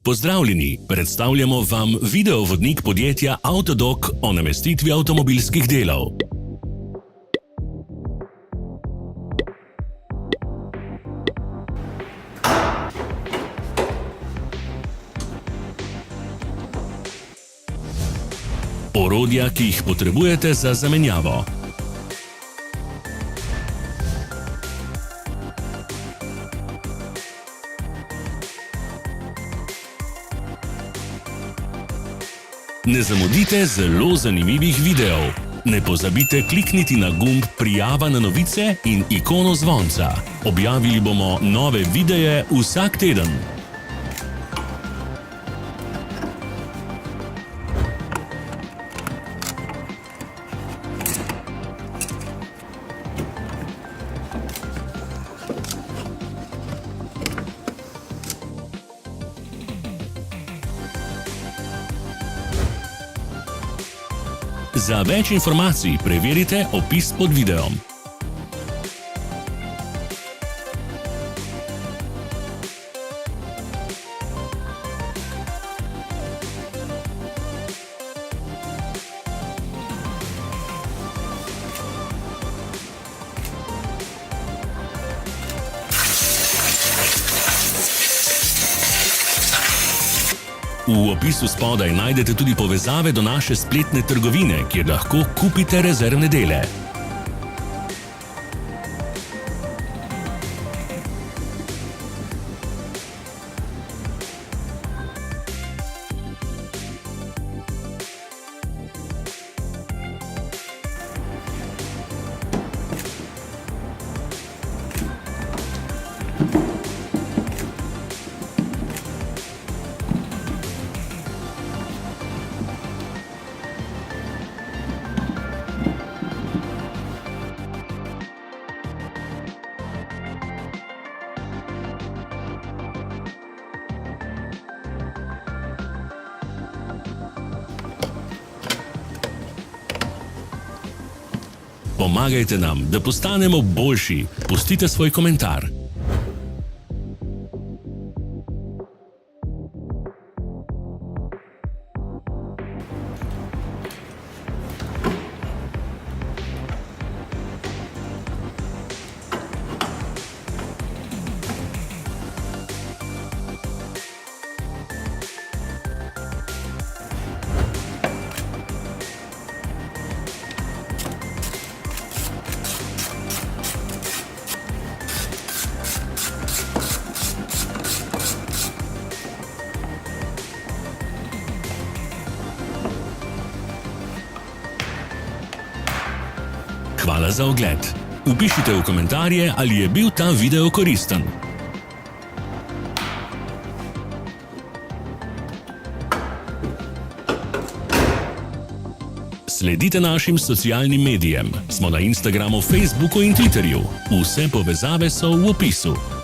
Pozdravljeni, predstavljamo vam videovodnik podjetja Autodoc o namestitvi avtomobilskih delov. Orodja, ki jih potrebujete za zamenjavo. Ne zamudite zelo zanimivih videov. Ne pozabite klikniti na gumb Prijava na novice in ikono zvonca. Objavili bomo nove videe vsak teden. Za več informacij preverite opis pod videom. V opisu spodaj najdete tudi povezave do naše spletne trgovine, kjer lahko kupite rezervne dele. Pomagajte nam, da postanemo boljši. Pustite svoj komentar. Hvala za ogled. Vpišite v komentarje, ali je bil ta video koristen. Sledite našim socialnim medijem. Smo na Instagramu, Facebooku in Twitterju. Vse povezave so v opisu.